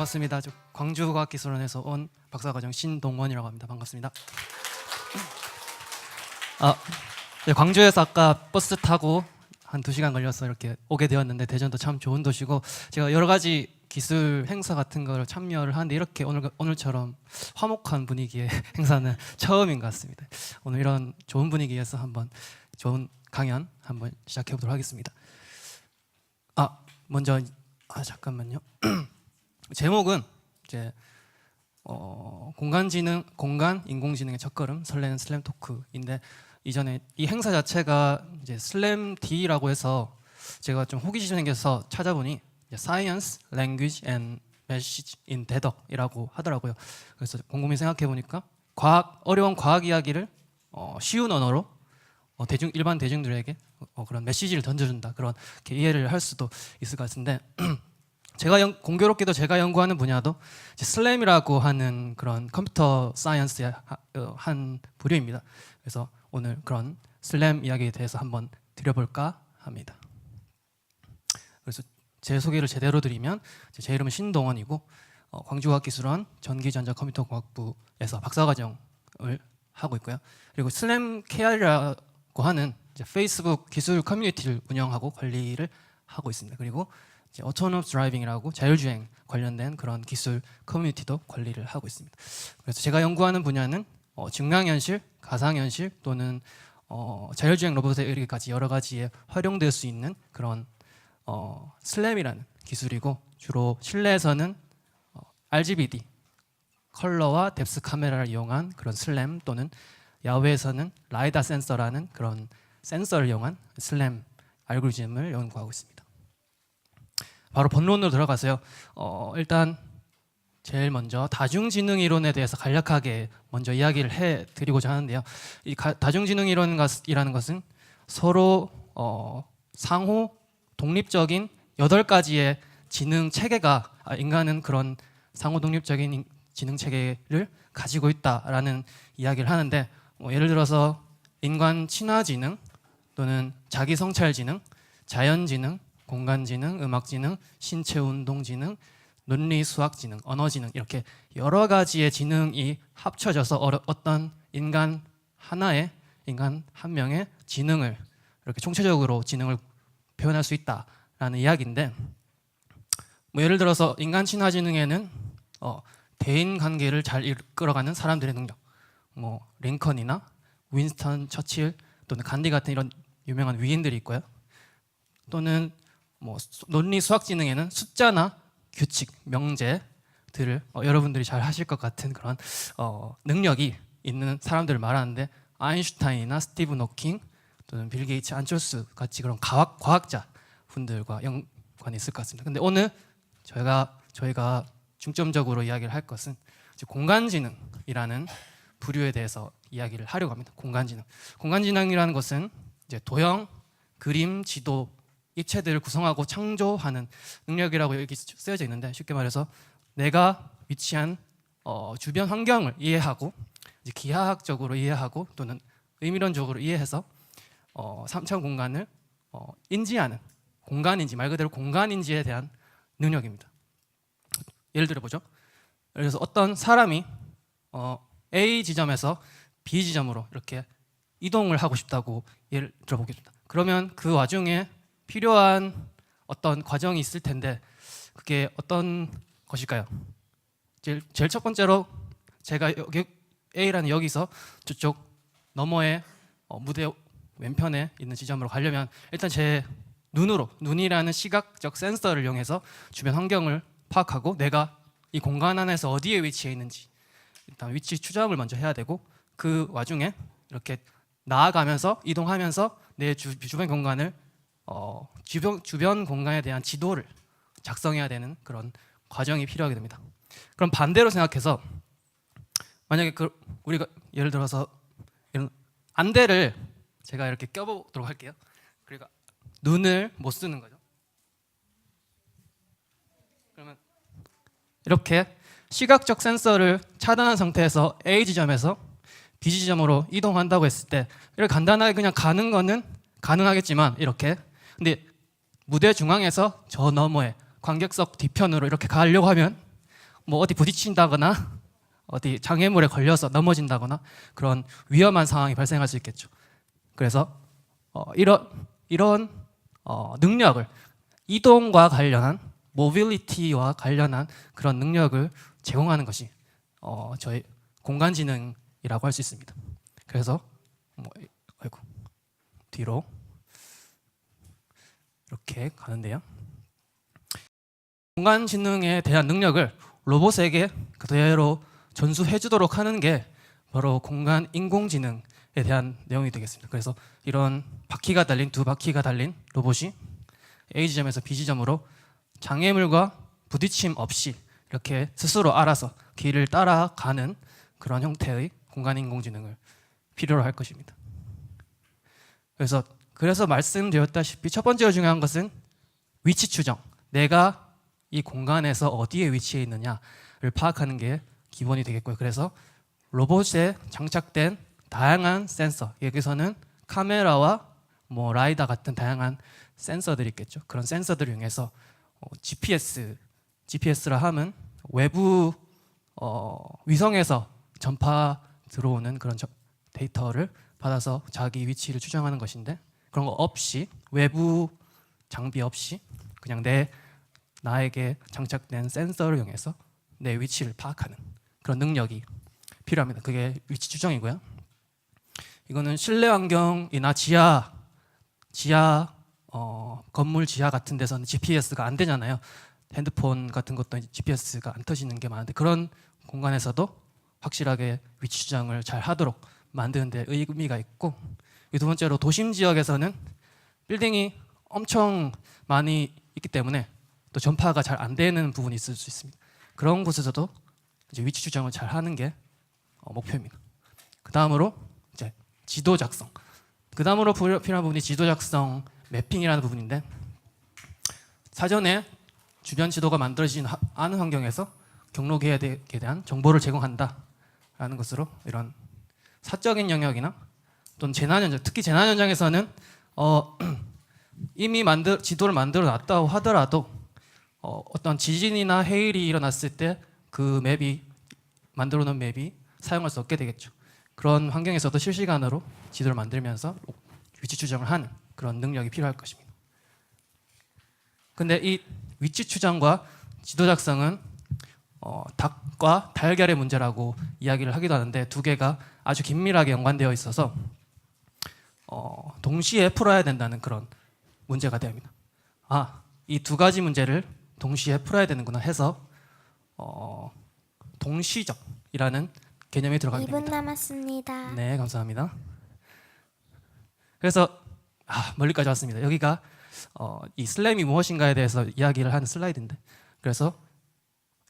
반갑습니다. 저 광주과학기술원에서 온 박사과정 신동원이라고 합니다. 반갑습니다. 네, 광주에서 아까 버스 타고 한 2시간 걸려서 이렇게 오게 되었는데 대전도 참 좋은 도시고 제가 여러 가지 기술 행사 같은 걸 참여를 하는데 이렇게 오늘처럼 화목한 분위기의 행사는 처음인 것 같습니다. 오늘 이런 좋은 분위기에서 한번 좋은 강연 한번 시작해 보도록 하겠습니다. 먼저 잠깐만요. 제목은 이제 공간 인공지능의 첫걸음 설레는 슬램 토크인데 이전에 이 행사 자체가 이제 슬램 D라고 해서 제가 좀 호기심이 생겨서 찾아보니 Science, Language and Message in 대덕이라고 하더라고요. 그래서 곰곰이 생각해 보니까 어려운 과학 이야기를 쉬운 언어로 일반 대중들에게 그런 메시지를 던져준다, 그런 이해를 할 수도 있을 것 같은데 공교롭게도 제가 연구하는 분야도 슬램이라고 하는 그런 컴퓨터 사이언스의 한 부류입니다. 그래서 오늘 그런 슬램 이야기에 대해서 한번 드려볼까 합니다. 그래서 제 소개를 제대로 드리면 제 이름은 신동원이고 광주과학기술원 전기전자컴퓨터공학부에서 박사과정을 하고 있고요. 그리고 슬램 KR이라고 하는 페이스북 기술 커뮤니티를 운영하고 관리를 하고 있습니다. 그리고 Autonomous Driving이라고 자율주행 관련된 그런 기술 커뮤니티도 관리를 하고 있습니다. 그래서 제가 연구하는 분야는 증강현실, 가상현실 또는 자율주행 로봇에 이르기까지 여러 가지에 활용될 수 있는 그런 슬램이라는 기술이고 주로 실내에서는 RGBD 컬러와 뎁스 카메라를 이용한 그런 슬램 또는 야외에서는 라이다 센서라는 그런 센서를 이용한 슬램 알고리즘을 연구하고 있습니다. 바로 본론으로 들어가서요. 일단 제일 먼저 다중지능 이론에 대해서 간략하게 먼저 이야기를 해드리고자 하는데요. 이 다중지능 이론이라는 것은 서로 상호 독립적인 8가지의 지능 체계가 인간은 그런 상호 독립적인 지능 체계를 가지고 있다라는 이야기를 하는데 예를 들어서 인간 친화지능 또는 자기성찰지능, 자연지능, 공간지능, 음악지능, 신체운동지능, 논리수학지능, 언어지능 이렇게 여러 가지의 지능이 합쳐져서 어떤 인간 한 명의 지능을 이렇게 총체적으로 지능을 표현할 수 있다라는 이야기인데 예를 들어서 인간 친화지능에는 대인 관계를 잘 이끌어가는 사람들의 능력, 링컨이나 윈스턴 처칠 또는 간디 같은 이런 유명한 위인들이 있고요. 또는 논리 수학 지능에는 숫자나 규칙, 명제들을 여러분들이 잘 하실 것 같은 그런 능력이 있는 사람들을 말하는데 아인슈타인이나 스티븐 호킹 또는 빌 게이츠, 안철수 같이 그런 과학자 분들과 연관이 있을 것 같습니다. 근데 오늘 저희가 중점적으로 이야기를 할 것은 공간지능이라는 부류에 대해서 이야기를 하려고 합니다. 공간지능이라는 것은 도형, 그림, 지도, 입체들을 구성하고 창조하는 능력이라고 여기 쓰여져 있는데 쉽게 말해서 내가 위치한 주변 환경을 이해하고 기하학적으로 이해하고 또는 의미론적으로 이해해서 3차 공간을 인지하는 공간인지 말 그대로 공간인지에 대한 능력입니다. 예를 들어보죠. 그래서 어떤 사람이 A 지점에서 B 지점으로 이렇게 이동을 하고 싶다고 예를 들어보겠습니다. 그러면 그 와중에 필요한 어떤 과정이 있을 텐데 그게 어떤 것일까요? 제일 첫 번째로 제가 여기 A라는 여기서 저쪽 너머의 무대 왼편에 있는 지점으로 가려면 일단 제 눈이라는 시각적 센서를 이용해서 주변 환경을 파악하고 내가 이 공간 안에서 어디에 위치해 있는지 일단 위치 추정을 먼저 해야 되고 그 와중에 이렇게 나아가면서 이동하면서 내 주변 공간을 주변 공간에 대한 지도를 작성해야 되는 그런 과정이 필요하게 됩니다. 그럼 반대로 생각해서 만약에 우리가 예를 들어서 이런 안대를 제가 이렇게 껴보도록 할게요. 그러니까 눈을 못 쓰는 거죠. 그러면 이렇게 시각적 센서를 차단한 상태에서 A 지점에서 B 지점으로 이동한다고 했을 때 이렇게 간단하게 그냥 가는 거는 가능하겠지만 이렇게 근데 무대 중앙에서 저 너머에 관객석 뒤편으로 이렇게 가려고 하면 뭐 어디 부딪힌다거나 어디 장애물에 걸려서 넘어진다거나 그런 위험한 상황이 발생할 수 있겠죠. 그래서 이런 능력을 이동과 관련한 모빌리티와 관련한 그런 능력을 제공하는 것이 저희 공간지능이라고 할 수 있습니다. 그래서 아이고 뒤로 이렇게 가는데요. 공간지능에 대한 능력을 로봇에게 그대로 전수해주도록 하는 게 바로 공간 인공지능에 대한 내용이 되겠습니다. 그래서 이런 두 바퀴가 달린 로봇이 A 지점에서 B 지점으로 장애물과 부딪힘 없이 이렇게 스스로 알아서 길을 따라가는 그런 형태의 공간 인공지능을 필요로 할 것입니다. 그래서 말씀드렸다시피 첫 번째로 중요한 것은 위치 추정. 내가 이 공간에서 어디에 위치해 있느냐를 파악하는 게 기본이 되겠고요. 그래서 로봇에 장착된 다양한 센서, 여기서는 카메라와 라이다 같은 다양한 센서들이 있겠죠. 그런 센서들을 이용해서 GPS라 함은 외부 위성에서 전파 들어오는 그런 데이터를 받아서 자기 위치를 추정하는 것인데, 그런 거 없이, 외부 장비 없이 그냥 나에게 장착된 센서를 이용해서 내 위치를 파악하는 그런 능력이 필요합니다. 그게 위치 추정이고요. 이거는 실내 환경이나 지하 건물 지하 같은 데서는 GPS가 안 되잖아요. 핸드폰 같은 것도 GPS가 안 터지는 게 많은데, 그런 공간에서도 확실하게 위치 추정을 잘 하도록 만드는 데 의미가 있고, 두 번째로 도심 지역에서는 빌딩이 엄청 많이 있기 때문에 또 전파가 잘 안 되는 부분이 있을 수 있습니다. 그런 곳에서도 이제 위치 추정을 잘 하는 게 목표입니다. 그 다음으로 이제 지도 작성. 그 다음으로 필요한 부분이 지도 작성 매핑이라는 부분인데, 사전에 주변 지도가 만들어지지 않은 환경에서 경로 계획에 대한 정보를 제공한다라는 것으로 이런 사적인 영역이나 또는 재난 현장, 특히 재난 현장에서는 이미 지도를 만들어 놨다고 하더라도 어떤 지진이나 해일이 일어났을 때 그 만들어 놓은 맵이 사용할 수 없게 되겠죠. 그런 환경에서도 실시간으로 지도를 만들면서 위치 추정을 하는 그런 능력이 필요할 것입니다. 근데 이 위치 추정과 지도 작성은 닭과 달걀의 문제라고 이야기를 하기도 하는데, 두 개가 아주 긴밀하게 연관되어 있어서 동시에 풀어야 된다는 그런 문제가 됩니다. 이 두 가지 문제를 동시에 풀어야 되는구나 해서 동시적이라는 개념이 들어가게 됩니다. 2분 남았습니다. 네, 감사합니다. 그래서 멀리까지 왔습니다. 여기가 이 슬램이 무엇인가에 대해서 이야기를 하는 슬라이드인데, 그래서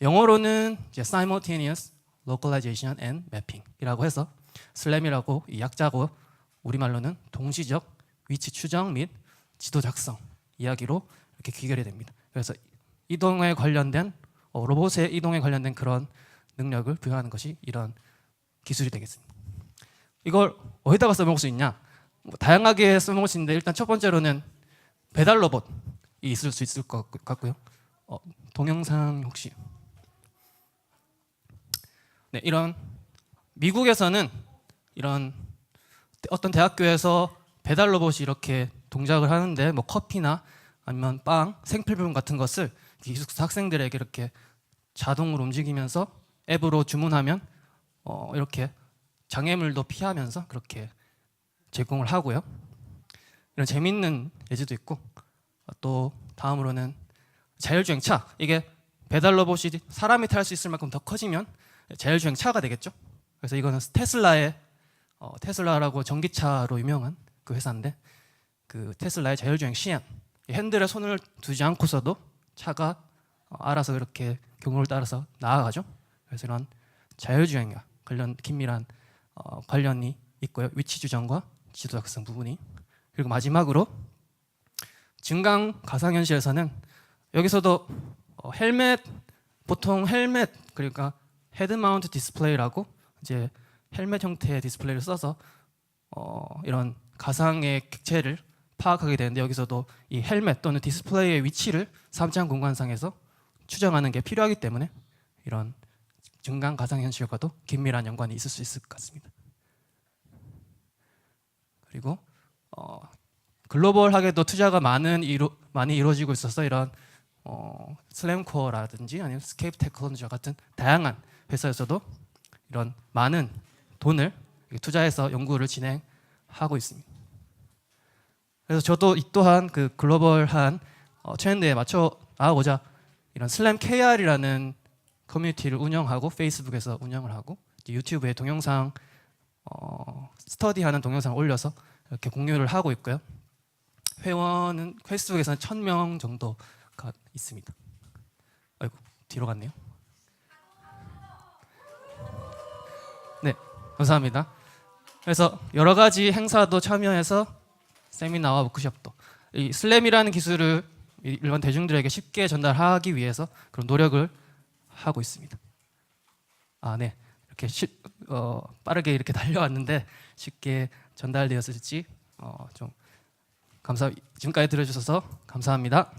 영어로는 이제 simultaneous localization and mapping이라고 해서 슬램이라고 이 약자고, 우리말로는 동시적 위치 추정 및 지도 작성 이야기로 이렇게 귀결이 됩니다. 그래서 이동에 관련된 로봇의 이동에 관련된 그런 능력을 부여하는 것이 이런 기술이 되겠습니다. 이걸 어디다가 써먹을 수 있냐? 다양하게 써먹을 수 있는데, 일단 첫 번째로는 배달 로봇이 있을 수 있을 것 같고요. 동영상 혹시? 네, 이런 미국에서는 이런 어떤 대학교에서 배달 로봇이 이렇게 동작을 하는데, 커피나 아니면 빵, 생필품 같은 것을 기숙사 학생들에게 이렇게 자동으로 움직이면서 앱으로 주문하면 이렇게 장애물도 피하면서 그렇게 제공을 하고요. 이런 재밌는 예시도 있고, 또 다음으로는 자율주행차. 이게 배달 로봇이 사람이 탈 수 있을 만큼 더 커지면 자율주행차가 되겠죠. 그래서 이거는 테슬라라고 전기차로 유명한 그 회사인데, 그 테슬라의 자율주행 시행, 핸들에 손을 두지 않고서도 차가 알아서 이렇게 경로를 따라서 나아가죠. 그래서 이런 자율주행과 관련 긴밀한 관련이 있고요. 위치 추정과 지도 작성 부분이. 그리고 마지막으로 증강 가상현실에서는 여기서도 보통 헬멧, 그러니까 헤드 마운트 디스플레이라고 이제 헬멧 형태의 디스플레이를 써서 이런 가상의 객체를 파악하게 되는데, 여기서도 이 헬멧 또는 디스플레이의 위치를 3차 공간상에서 추정하는 게 필요하기 때문에 이런 증강 가상현실과도 긴밀한 연관이 있을 수 있을 것 같습니다. 그리고 글로벌하게도 투자가 많이 이루어지고 있어서 이런 슬램코어라든지 아니면 스케이프 테크놀로지와 같은 다양한 회사에서도 이런 많은 돈을 투자해서 연구를 진행하고 있습니다. 그래서 저도 이 또한 그 글로벌한 트렌드에 맞춰 나가고자 이런 슬램 KR이라는 커뮤니티를 운영하고 페이스북에서 운영을 하고 유튜브에 동영상 스터디하는 동영상을 올려서 이렇게 공유를 하고 있고요. 회원은 페이스북에서는 1000명 정도가 있습니다. 아이고 뒤로 갔네요. 네, 감사합니다. 그래서 여러 가지 행사도 참여해서 세미나와 워크숍도 이 슬램이라는 기술을 일반 대중들에게 쉽게 전달하기 위해서 그런 노력을 하고 있습니다. 아, 네. 이렇게 빠르게 이렇게 달려왔는데 쉽게 전달되었을지 좀 지금까지 들어주셔서 감사합니다.